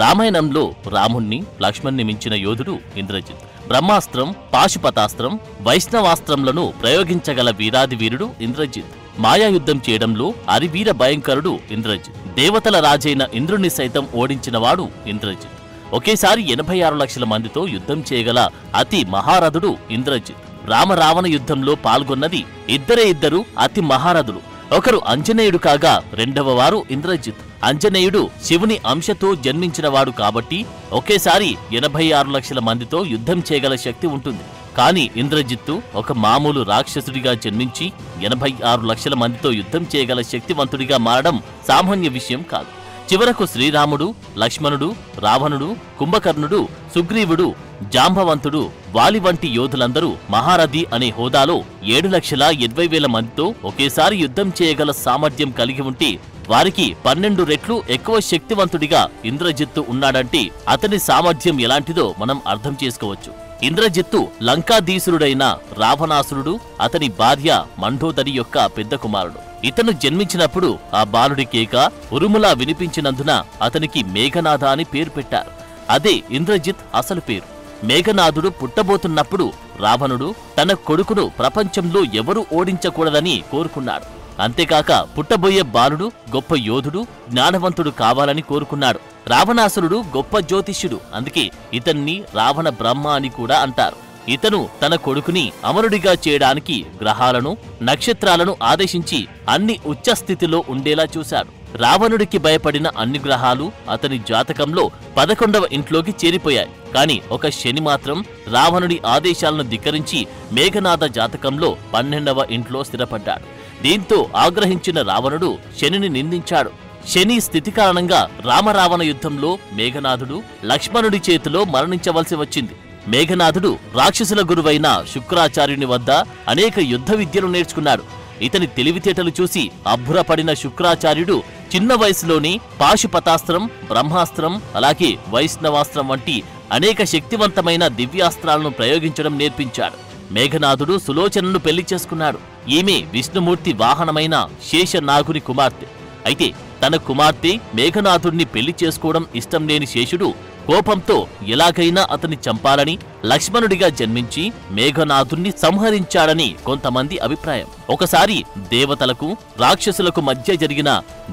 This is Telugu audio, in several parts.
రామాయణంలో రాముణ్ణి లక్ష్మణ్ణి మించిన యోధుడు ఇంద్రజిత్. బ్రహ్మాస్త్రం, పాశుపతాస్త్రం, వైష్ణవాస్త్రంలను ప్రయోగించగల వీరాది వీరుడు ఇంద్రజిత్. మాయాయుద్ధం చేయడంలో అరివీర భయంకరుడు ఇంద్రజిత్. దేవతల రాజైన ఇంద్రుణ్ణి సైతం ఓడించినవాడు ఇంద్రజిత్. ఒకేసారి 86 లక్షల మందితో యుద్ధం చేయగల అతి మహారథుడు ఇంద్రజిత్. రామరావణ యుద్ధంలో పాల్గొన్నది ఇద్దరు అతి మహారథులు. ఒకరు అంజనేయుడు కాగా రెండవ వారు ఇంద్రజిత్. అంజనేయుడు శివుని అంశతో జన్మించినవాడు కాబట్టి ఒకేసారి 86 లక్షల మందితో యుద్ధం చేయగల శక్తి ఉంటుంది. కానీ ఇంద్రజిత్తు ఒక మామూలు రాక్షసుడిగా జన్మించి 86 లక్షల మందితో యుద్ధం చేయగల శక్తివంతుడిగా మారడం సామాన్య విషయం కాదు. చివరకు శ్రీరాముడు, లక్ష్మణుడు, రావణుడు, కుంభకర్ణుడు, సుగ్రీవుడు, జాంబవంతుడు, వాలి వంటి యోధులందరూ మహారథి అనే హోదాలో 7,20,000 మందితో ఒకేసారి యుద్ధం చేయగల సామర్థ్యం కలిగి ఉంటే వారికి 12 రెట్లు ఎక్కువ శక్తివంతుడిగా ఇంద్రజిత్తు ఉన్నాడంటే అతని సామర్థ్యం ఎలాంటిదో మనం అర్థం చేసుకోవచ్చు. ఇంద్రజిత్తు లంకాధీసురుడైన రావణాసురుడు అతని భార్య మండోదరి యొక్క పెద్ద కుమారుడు. ఇతను జన్మించినప్పుడు ఆ బాలుడి కేక ఉరుములా వినిపించినందున అతనికి మేఘనాథ అని పేరు పెట్టారు. అదే ఇంద్రజిత్ అసలు పేరు. మేఘనాథుడు పుట్టబోతున్నప్పుడు రావణుడు తన కొడుకును ప్రపంచంలో ఎవరూ ఓడించకూడదని కోరుకున్నాడు. అంతేకాక పుట్టబోయే బాలుడు గొప్ప యోధుడు, జ్ఞానవంతుడు కావాలని కోరుకున్నాడు. రావణాసురుడు గొప్ప జ్యోతిష్యుడు, అందుకే ఇతన్ని రావణ బ్రహ్మ అని కూడా అంటారు. ఇతను తన కొడుకుని అమరుడిగా చేయడానికి గ్రహాలను, నక్షత్రాలను ఆదేశించి అన్ని ఉచ్చస్థితిలో ఉండేలా చూశాడు. రావణుడికి భయపడిన అన్ని గ్రహాలు అతని జాతకంలో 11వ ఇంట్లోకి చేరిపోయాయి. కాని ఒక శని మాత్రం రావణుడి ఆదేశాలను ధిక్కరించి మేఘనాథ జాతకంలో 12వ ఇంట్లో స్థిరపడ్డాడు. దీంతో ఆగ్రహించిన రావణుడు శనిని నిందించాడు. శని స్థితి కారణంగా రామరావణ యుద్ధంలో మేఘనాథుడు లక్ష్మణుడి చేతిలో మరణించవలసి వచ్చింది. మేఘనాథుడు రాక్షసుల గురువైన శుక్రాచార్యుని వద్ద అనేక యుద్ధ విద్యలు నేర్చుకున్నాడు. ఇతని తెలివితేటలు చూసి అబ్బురపడిన శుక్రాచార్యుడు చిన్న వయసులోనే పాశుపతాస్త్రం, బ్రహ్మాస్త్రం, అలాగే వైష్ణవాస్త్రం వంటి అనేక శక్తివంతమైన దివ్యాస్త్రాలను ప్రయోగించడం నేర్పించాడు. మేఘనాథుడు సులోచనను పెళ్లి చేసుకున్నాడు. ఈమె విష్ణుమూర్తి వాహనమైన శేషనాగుని కుమార్తె. అయితే తన కుమార్తె మేఘనాథుడిని పెళ్లి చేసుకోవడం ఇష్టం లేని శేషుడు కోపంతో ఎలాగైనా అతన్ని చంపాలని లక్ష్మణుడిగా జన్మించి మేఘనాథుణ్ణి సంహరించాడని కొంతమంది అభిప్రాయం. ఒకసారి దేవతలకు, రాక్షసులకు మధ్య జరిగిన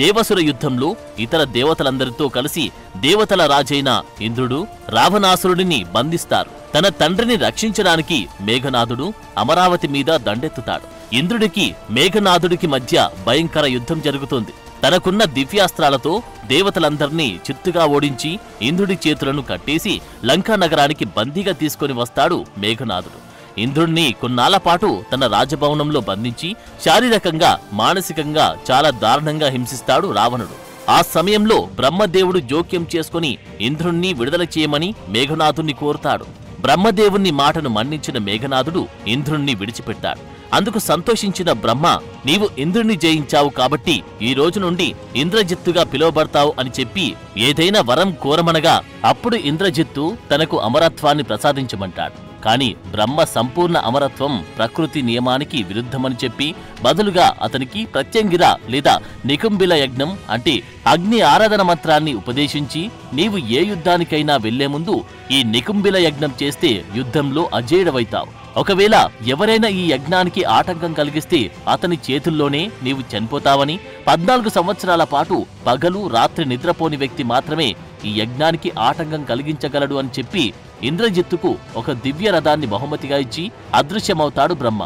దేవసుర యుద్ధంలో ఇతర దేవతలందరితో కలిసి దేవతల రాజైన ఇంద్రుడు రావణాసురుడిని బంధిస్తారు. తన తండ్రిని రక్షించడానికి మేఘనాథుడు అమరావతి మీద దండెత్తుతాడు. ఇంద్రుడికి మేఘనాథుడికి మధ్య భయంకర యుద్ధం జరుగుతుంది. తనకున్న దివ్యాస్త్రాలతో దేవతలందర్నీ చిత్తుగా ఓడించి ఇంద్రుడి చేతులను కట్టేసి లంకా నగరానికి బందీగా తీసుకొని వస్తాడు మేఘనాథుడు. ఇంద్రుణ్ణి కొన్నాళ్ల పాటు తన రాజభవనంలో బంధించి శారీరకంగా, మానసికంగా చాలా దారుణంగా హింసిస్తాడు రావణుడు. ఆ సమయంలో బ్రహ్మదేవుడు జోక్యం చేసుకుని ఇంద్రుణ్ణి విడుదల చేయమని మేఘనాథుణ్ణి కోరుతాడు. బ్రహ్మదేవుని మాటను మన్నించిన మేఘనాథుడు ఇంద్రుణ్ణి విడిచిపెట్టాడు. అందుకు సంతోషించిన బ్రహ్మ, నీవు ఇంద్రుణ్ణి జయించావు కాబట్టి ఈ రోజు నుండి ఇంద్రజిత్తుగా పిలువబడతావు అని చెప్పి ఏదైనా వరం కోరమనగా అప్పుడు ఇంద్రజిత్తు తనకు అమరత్వాన్ని ప్రసాదించమంటాడు. కాని బ్రహ్మ సంపూర్ణ అమరత్వం ప్రకృతి నియమానికి విరుద్ధమని చెప్పి బదులుగా అతనికి ప్రత్యంగిర లేదా నికుంభిల యజ్ఞం అంటే అగ్ని ఆరాధన మంత్రాన్ని ఉపదేశించి నీవు ఏ యుద్ధానికైనా వెళ్లే ముందు ఈ నికుంభిల యజ్ఞం చేస్తే యుద్ధంలో అజేయుడవైతావు. ఒకవేళ ఎవరైనా ఈ యజ్ఞానికి ఆటంకం కలిగిస్తే అతని చేతుల్లోనే నీవు చనిపోతావని, 14 సంవత్సరాల పాటు పగలు రాత్రి నిద్రపోని వ్యక్తి మాత్రమే ఈ యజ్ఞానికి ఆటంకం కలిగించగలడు అని చెప్పి ఇంద్రజిత్తుకు ఒక దివ్య రథాన్ని బహుమతిగా ఇచ్చి అదృశ్యమవుతాడు బ్రహ్మ.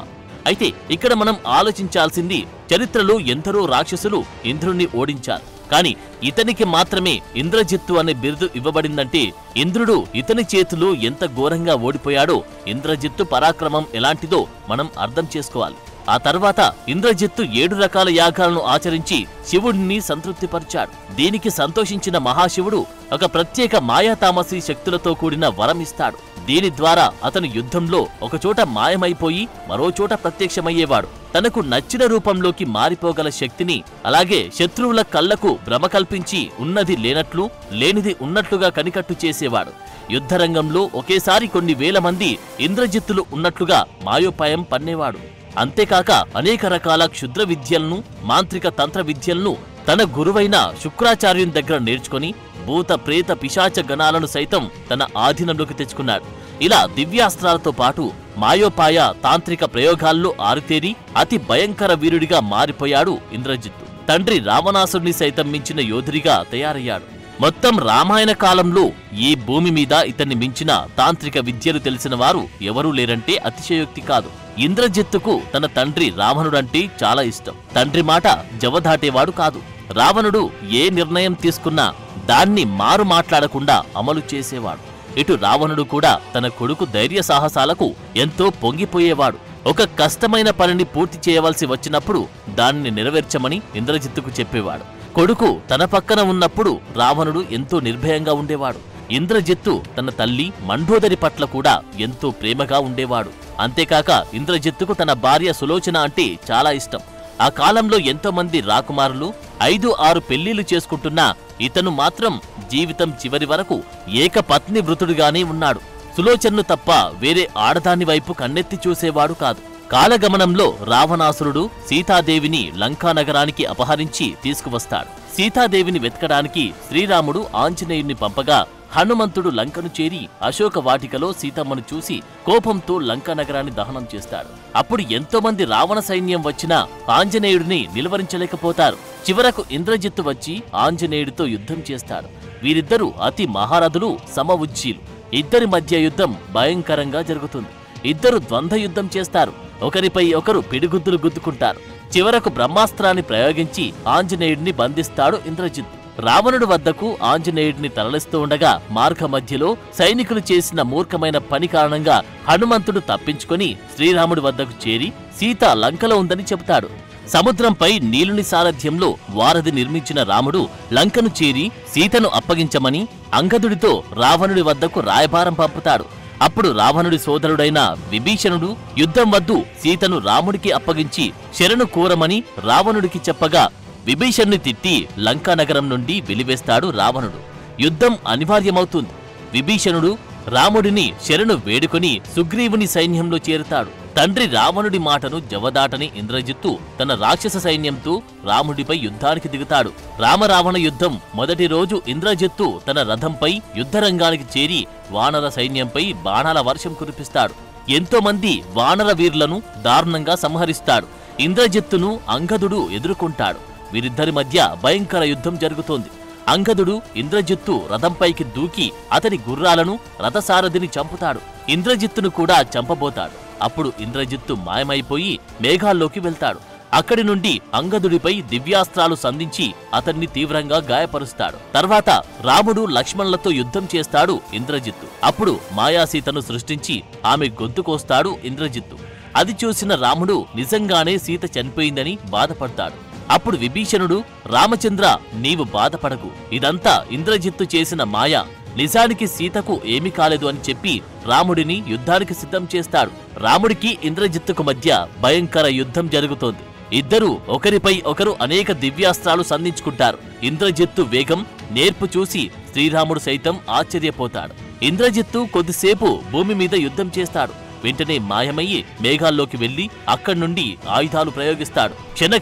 అయితే ఇక్కడ మనం ఆలోచించాల్సింది, చరిత్రలో ఎందరో రాక్షసులు ఇంద్రుణ్ణి ఓడించారు. కాని ఇతనికి మాత్రమే ఇంద్రజిత్తు అనే బిరుదు ఇవ్వబడిందంటే ఇంద్రుడు ఇతని చేతిలో ఎంత ఘోరంగా ఓడిపోయాడో ఇంద్రజిత్తు పరాక్రమం ఎలాంటిదో మనం అర్థం చేసుకోవాలి. ఆ తర్వాత ఇంద్రజిత్తు 7 రకాల యాగాలను ఆచరించి శివుడిని సంతృప్తిపరిచాడు. దీనికి సంతోషించిన మహాశివుడు ఒక ప్రత్యేక మాయాతామసీ శక్తులతో కూడిన వరం ఇస్తాడు. దీని ద్వారా అతను యుద్ధంలో ఒకచోట మాయమైపోయి మరోచోట ప్రత్యక్షమయ్యేవాడు. తనకు నచ్చిన రూపంలోకి మారిపోగల శక్తిని, అలాగే శత్రువుల కళ్లకు భ్రమ కల్పించి ఉన్నది లేనట్లు, లేనిది ఉన్నట్లుగా కనికట్టు చేసేవాడు. యుద్ధరంగంలో ఒకేసారి కొన్ని వేల మంది ఇంద్రజిత్తులు ఉన్నట్లుగా మాయోపాయం పన్నేవాడు. అంతేకాక అనేక రకాల క్షుద్ర విద్యలను, మాంత్రిక తంత్ర విద్యలను తన గురువైన శుక్రాచార్యుని దగ్గర నేర్చుకుని భూత ప్రేత పిశాచ గణాలను సైతం తన ఆధీనంలోకి తెచ్చుకున్నాడు. ఇలా దివ్యాస్త్రాలతో పాటు మాయోపాయ తాంత్రిక ప్రయోగాల్లో ఆరితేరి అతి భయంకర వీరుడిగా మారిపోయాడు ఇంద్రజిత్తు. తండ్రి రావణాసురుని సైతం మించిన యోధుడిగా తయారయ్యాడు. మొత్తం రామాయణ కాలంలో ఈ భూమి మీద ఇతన్ని మించిన తాంత్రిక విద్యలు తెలిసిన వారు ఎవరూ లేరంటే అతిశయోక్తి కాదు. ఇంద్రజిత్తుకు తన తండ్రి రావణుడంటే చాలా ఇష్టం. తండ్రి మాట జవదాటేవాడు కాదు. రావణుడు ఏ నిర్ణయం తీసుకున్నా దాన్ని మారు మాట్లాడకుండా అమలు చేసేవాడు. ఇటు రావణుడు కూడా తన కొడుకు ధైర్య సాహసాలకు ఎంతో పొంగిపోయేవాడు. ఒక కష్టమైన పనిని పూర్తి చేయవలసి వచ్చినప్పుడు దాన్ని నెరవేర్చమని ఇంద్రజిత్తుకు చెప్పేవాడు. కొడుకు తన పక్కన ఉన్నప్పుడు రావణుడు ఎంతో నిర్భయంగా ఉండేవాడు. ఇంద్రజిత్తు తన తల్లి మండోదరి పట్ల కూడా ఎంతో ప్రేమగా ఉండేవాడు. అంతేకాక ఇంద్రజిత్తుకు తన భార్య సులోచన అంటే చాలా ఇష్టం. ఆ కాలంలో ఎంతో మంది రాకుమారులు 5-6 పెళ్లిళ్లు చేసుకుంటున్నా ఇతను మాత్రం జీవితం చివరి వరకు ఏకపత్ని వృతుడుగానే ఉన్నాడు. సులోచనను తప్ప వేరే ఆడదాని వైపు కన్నెత్తి చూసేవాడు కాదు. కాలగమనంలో రావణాసురుడు సీతాదేవిని లంకానగరానికి అపహరించి తీసుకువస్తాడు. సీతాదేవిని వెతకడానికి శ్రీరాముడు ఆంజనేయుణ్ణి పంపగా హనుమంతుడు లంకను చేరి అశోక వాటికలో సీతమ్మను చూసి కోపంతో లంకా నగరాన్ని దహనం చేస్తాడు. అప్పుడు ఎంతో మంది రావణ సైన్యం వచ్చినా ఆంజనేయుడిని నిలువరించలేకపోతారు. చివరకు ఇంద్రజిత్తు వచ్చి ఆంజనేయుడితో యుద్ధం చేస్తాడు. వీరిద్దరూ అతి మహారథులు, సమఉజ్జీలు. ఇద్దరి మధ్య యుద్ధం భయంకరంగా జరుగుతుంది. ఇద్దరు ద్వంద్వ యుద్ధం చేస్తారు. ఒకరిపై ఒకరు పిడిగుద్దులు గుద్దుకుంటారు. చివరకు బ్రహ్మాస్త్రాన్ని ప్రయోగించి ఆంజనేయుడిని బంధిస్తాడు ఇంద్రజిత్తు. రావణుడి వద్దకు ఆంజనేయుడిని తరలిస్తూ ఉండగా మార్గ మధ్యలో సైనికులు చేసిన మూర్ఖమైన పని కారణంగా హనుమంతుడు తప్పించుకొని శ్రీరాముడి వద్దకు చేరి సీత లంకలో ఉందని చెబుతాడు. సముద్రంపై నీలుని సారథ్యంలో వారధి నిర్మించిన రాముడు లంకను చేరి సీతను అప్పగించమని అంగదుడితో రావణుడి వద్దకు రాయబారం పంపుతాడు. అప్పుడు రావణుడి సోదరుడైన విభీషణుడు యుద్ధం వద్దు, సీతను రాముడికి అప్పగించి శరణు కోరమని రావణుడికి చెప్పగా విభీషణ్ణి తిట్టి లంకానగరం నుండి వెలివేస్తాడు రావణుడు. యుద్ధం అనివార్యమవుతుంది. విభీషణుడు రాముడిని శరణు వేడుకొని సుగ్రీవుని సైన్యంలో చేరుతాడు. తండ్రి రావణుడి మాటను జవదాటని ఇంద్రజిత్తు తన రాక్షస సైన్యంతో రాముడిపై యుద్ధానికి దిగుతాడు. రామరావణ యుద్ధం మొదటి రోజు ఇంద్రజిత్తు తన రథంపై యుద్ధరంగానికి చేరి వానర సైన్యంపై బాణాల వర్షం కురిపిస్తాడు. ఎంతో మంది వానర వీరులను దారుణంగా సంహరిస్తాడు. ఇంద్రజిత్తును అంగదుడు ఎదుర్కొంటాడు. వీరిద్దరి మధ్య భయంకర యుద్ధం జరుగుతోంది. అంగదుడు ఇంద్రజిత్తు రథంపైకి దూకి అతని గుర్రాలను, రథసారథిని చంపుతాడు. ఇంద్రజిత్తును కూడా చంపబోతాడు. అప్పుడు ఇంద్రజిత్తు మాయమైపోయి మేఘాల్లోకి వెళ్తాడు. అక్కడి నుండి అంగదుడిపై దివ్యాస్త్రాలు సంధించి అతన్ని తీవ్రంగా గాయపరుస్తాడు. తర్వాత రాముడు లక్ష్మణులతో యుద్ధం చేస్తాడు ఇంద్రజిత్తు. అప్పుడు మాయాసీతను సృష్టించి ఆమె గొంతు కోస్తాడు ఇంద్రజిత్తు. అది చూసిన రాముడు నిజంగానే సీత చనిపోయిందని బాధపడతాడు. అప్పుడు విభీషణుడు, రామచంద్ర, నీవు బాధపడకు, ఇదంతా ఇంద్రజిత్తు చేసిన మాయ, నిజానికి సీతకు ఏమీ కాలేదు అని చెప్పి రాముడిని యుద్ధానికి సిద్ధం చేస్తాడు. రాముడికి ఇంద్రజిత్తుకు మధ్య భయంకర యుద్ధం జరుగుతోంది. ఇద్దరూ ఒకరిపై ఒకరు అనేక దివ్యాస్త్రాలు సంధించుకుంటారు. ఇంద్రజిత్తు వేగం, నేర్పు చూసి శ్రీరాముడు సైతం ఆశ్చర్యపోతాడు. ఇంద్రజిత్తు కొద్దిసేపు భూమి మీద యుద్ధం చేస్తాడు. వెంటనే మాయమయ్యి మేఘాల్లోకి వెళ్లి అక్కడి నుండి ఆయుధాలు ప్రయోగిస్తాడు.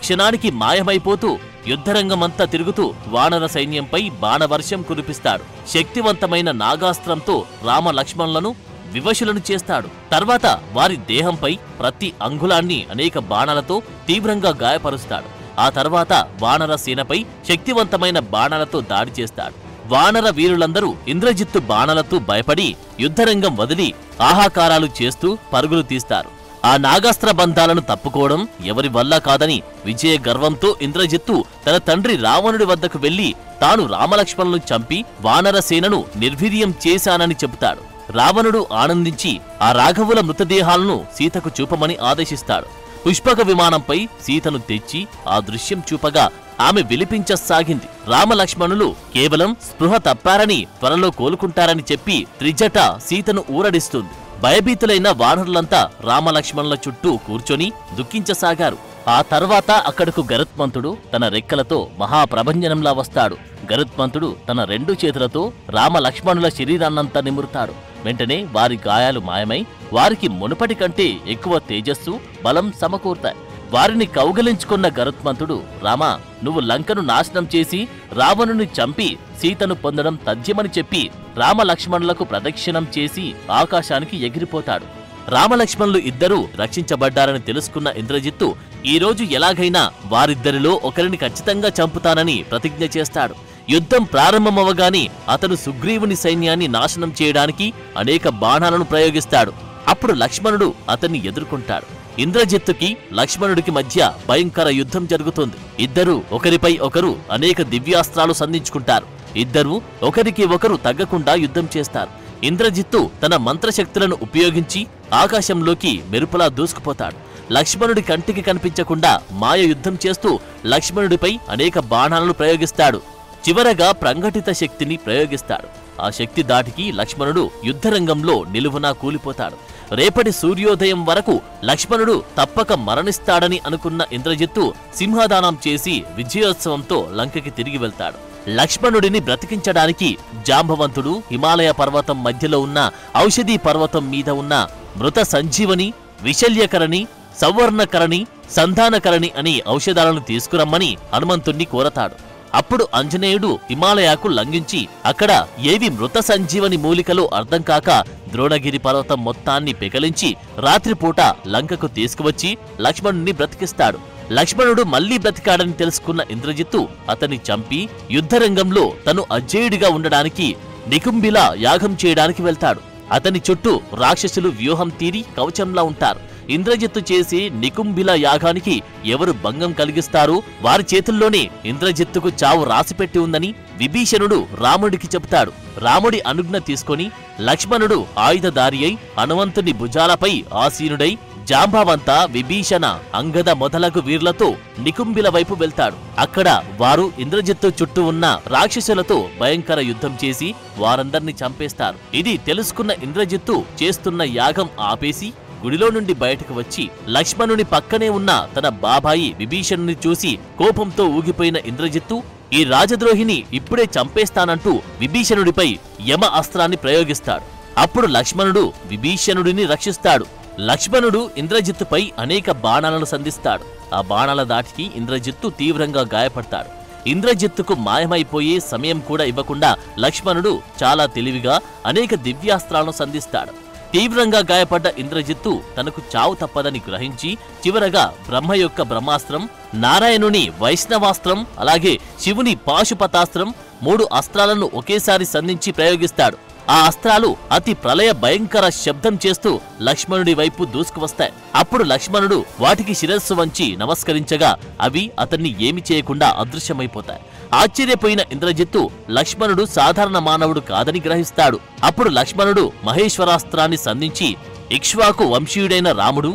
క్షణానికి మాయమైపోతూ యుద్ధరంగమంతా తిరుగుతూ వానర సైన్యంపై బాణవర్షం కురిపిస్తాడు. శక్తివంతమైన నాగాస్త్రంతో రామ లక్ష్మణులను వివశులను చేస్తాడు. తర్వాత వారి దేహంపై ప్రతి అంగుళాన్ని అనేక బాణాలతో తీవ్రంగా గాయపరుస్తాడు. ఆ తర్వాత వానర సేనపై శక్తివంతమైన బాణాలతో దాడి చేస్తాడు. వానర వీరులందరూ ఇంద్రజిత్తు బాణాలతో భయపడి యుద్ధరంగం వదిలి ఆహాకారాలు చేస్తూ పరుగులు తీస్తారు. ఆ నాగాస్త్ర బంధాలను తప్పుకోవడం ఎవరి వల్ల కాదని విజయ గర్వంతో ఇంద్రజిత్తు తన తండ్రి రావణుడి వద్దకు వెళ్లి తాను రామలక్ష్మణులను చంపి వానర సేనను నిర్వీర్యం చేశానని చెబుతాడు. రావణుడు ఆనందించి ఆ రాఘవుల మృతదేహాలను సీతకు చూపమని ఆదేశిస్తాడు. పుష్పక విమానంపై సీతను తెచ్చి ఆ దృశ్యం చూపగా ఆమె విలిపించసాగింది. రామలక్ష్మణులు కేవలం స్పృహ తప్పారని, త్వరలో కోలుకుంటారని చెప్పి త్రిజట సీతను ఊరడిస్తుంది. భయభీతులైన వానరులంతా రామలక్ష్మణుల చుట్టూ కూర్చొని దుఃఖించసాగారు. ఆ తర్వాత అక్కడకు గరుత్మంతుడు తన రెక్కలతో మహాప్రభంజనంలా వస్తాడు. గరుత్మంతుడు తన 2 చేతులతో రామలక్ష్మణుల శరీరాన్నంతా నిమురుతాడు. వెంటనే వారి గాయాలు మాయమై వారికి మునుపటి కంటే ఎక్కువ తేజస్సు, బలం సమకూరుతాయి. వారిని కౌగలించుకున్న గరుత్మంతుడు, రామా, నువ్వు లంకను నాశనం చేసి రావణుని చంపి సీతను పొందడం తథ్యమని చెప్పి రామలక్ష్మణులకు ప్రదక్షిణం చేసి ఆకాశానికి ఎగిరిపోతాడు. రామలక్ష్మణులు ఇద్దరూ రక్షించబడ్డారని తెలుసుకున్న ఇంద్రజిత్తు ఈ రోజు ఎలాగైనా వారిద్దరిలో ఒకరిని ఖచ్చితంగా చంపుతానని ప్రతిజ్ఞ చేస్తాడు. యుద్ధం ప్రారంభమవగానే అతను సుగ్రీవుని సైన్యాన్ని నాశనం చేయడానికి అనేక బాణాలను ప్రయోగిస్తాడు. అప్పుడు లక్ష్మణుడు అతన్ని ఎదుర్కొంటాడు. ఇంద్రజిత్తుకి లక్ష్మణుడికి మధ్య భయంకర యుద్ధం జరుగుతుంది. ఇద్దరూ ఒకరిపై ఒకరు అనేక దివ్యాస్త్రాలు సంధించుకుంటారు. ఇద్దరూ ఒకరికి ఒకరు తగ్గకుండా యుద్ధం చేస్తారు. ఇంద్రజిత్తు తన మంత్రశక్తులను ఉపయోగించి ఆకాశంలోకి మెరుపులా దూసుకుపోతాడు. లక్ష్మణుడి కంటికి కనిపించకుండా మాయ యుద్ధం చేస్తూ లక్ష్మణుడిపై అనేక బాణాలను ప్రయోగిస్తాడు. చివరగా ప్రంఘటిత శక్తిని ప్రయోగిస్తాడు. ఆ శక్తి దాటికి లక్ష్మణుడు యుద్ధరంగంలో నిలువునా కూలిపోతాడు. రేపటి సూర్యోదయం వరకు లక్ష్మణుడు తప్పక మరణిస్తాడని అనుకున్న ఇంద్రజిత్తు సింహదానం చేసి విజయోత్సవంతో లంకకి తిరిగి వెళ్తాడు. లక్ష్మణుడిని బ్రతికించడానికి జాంబవంతుడు హిమాలయ పర్వతం మధ్యలో ఉన్న ఔషధీ పర్వతం మీద ఉన్న మృత సంజీవని, విశల్యకరణి, సౌవర్ణకరణి, సంధానకరణి అని ఔషధాలను తీసుకురమ్మని హనుమంతుణ్ణి కోరతాడు. అప్పుడు ఆంజనేయుడు హిమాలయాకు లంఘించి అక్కడ ఏవి మృత సంజీవని మూలికలో అర్థం కాక ద్రోణగిరి పర్వతం మొత్తాన్ని పెకలించి రాత్రిపూట లంకకు తీసుకువచ్చి లక్ష్మణుణ్ణి బ్రతికిస్తాడు. లక్ష్మణుడు మళ్లీ బ్రతికాడని తెలుసుకున్న ఇంద్రజిత్తు అతన్ని చంపి యుద్ధరంగంలో తను అజేయుడిగా ఉండడానికి నికుంభిల యాగం చేయడానికి వెళ్తాడు. అతని చుట్టూ రాక్షసులు వ్యూహం తీరి కవచంలా ఉంటారు. ఇంద్రజిత్తు చేసి నికుంభిల యాగానికి ఎవరు భంగం కలిగిస్తారో వారి చేతుల్లోనే ఇంద్రజిత్తుకు చావు రాసిపెట్టి ఉందని విభీషణుడు రాముడికి చెబుతాడు. రాముడి అనుజ్ఞ తీసుకొని లక్ష్మణుడు ఆయుధదారి అయి హనుమంతుని భుజాలపై ఆసీనుడై జాంబవంత, విభీషణ, అంగద మొదలగు వీర్లతో నికుంభిల వైపు వెళ్తాడు. అక్కడ వారు ఇంద్రజిత్తు చుట్టూ ఉన్న రాక్షసులతో భయంకర యుద్ధం చేసి వారందర్నీ చంపేస్తారు. ఇది తెలుసుకున్న ఇంద్రజిత్తు చేస్తున్న యాగం ఆపేసి గుడిలో నుండి బయటకు వచ్చి లక్ష్మణుని పక్కనే ఉన్న తన బాబాయి విభీషణుని చూసి కోపంతో ఊగిపోయిన ఇంద్రజిత్తు ఈ రాజద్రోహిని ఇప్పుడే చంపేస్తానంటూ విభీషణుడిపై యమ అస్త్రాన్ని ప్రయోగిస్తాడు. అప్పుడు లక్ష్మణుడు విభీషణుడిని రక్షిస్తాడు. లక్ష్మణుడు ఇంద్రజిత్తుపై అనేక బాణాలను సంధిస్తాడు. ఆ బాణాల దాటికి ఇంద్రజిత్తు తీవ్రంగా గాయపడతాడు. ఇంద్రజిత్తుకు మాయమైపోయే సమయం కూడా ఇవ్వకుండా లక్ష్మణుడు చాలా తెలివిగా అనేక దివ్యాస్త్రాలను సంధిస్తాడు. తీవ్రంగా గాయపడ్డ ఇంద్రజిత్తు తనకు చావు తప్పదని గ్రహించి చివరగా బ్రహ్మ యొక్క బ్రహ్మాస్త్రం, నారాయణుని వైష్ణవాస్త్రం, అలాగే శివుని పాశుపతాస్త్రం 3 అస్త్రాలను ఒకేసారి సంధించి ప్రయోగిస్తాడు. ఆ అస్త్రాలు అతి ప్రళయ భయంకర శబ్దం చేస్తూ లక్ష్మణుడి వైపు దూసుకువస్తాయి. అప్పుడు లక్ష్మణుడు వాటికి శిరస్సు వంచి నమస్కరించగా అవి అతన్ని ఏమి చేయకుండా అదృశ్యమైపోతాయి. ఆశ్చర్యపోయిన ఇంద్రజిత్తు లక్ష్మణుడు సాధారణ మానవుడు కాదని గ్రహిస్తాడు. అప్పుడు లక్ష్మణుడు మహేశ్వరాస్త్రాన్ని సంధించి ఇక్ష్వాకు వంశీయుడైన రాముడు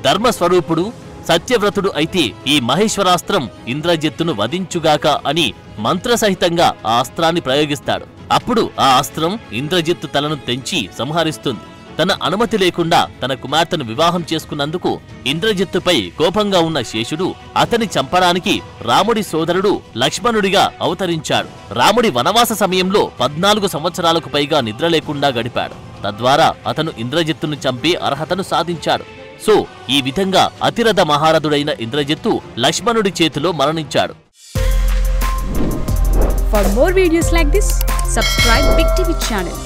ధర్మస్వరూపుడు సత్యవ్రతుడు అయితే ఈ మహేశ్వరాస్త్రం ఇంద్రజిత్తును వధించుగాక అని మంత్రసహితంగా ఆ అస్త్రాన్ని ప్రయోగిస్తాడు. అప్పుడు ఆ అస్త్రం ఇంద్రజిత్తు తలను తెంచి సంహరిస్తుంది. తన అనుమతి లేకుండా తన కుమార్తెను వివాహం చేసుకున్నందుకు ఇంద్రజిత్తుపై కోపంగా ఉన్న శేషుడు అతని చంపడానికి రాముడి సోదరుడు లక్ష్మణుడిగా అవతరించాడు. రాముడి వనవాస సమయంలో 14 సంవత్సరాలకు పైగా నిద్ర లేకుండా గడిపాడు. తద్వారా అతను ఇంద్రజిత్తును చంపే అర్హతను సాధించాడు. సో ఈ విధంగా అతిరథ మహారథుడైన ఇంద్రజిత్తు లక్ష్మణుడి చేతిలో మరణించాడు. For more videos like this, subscribe Big TV channel.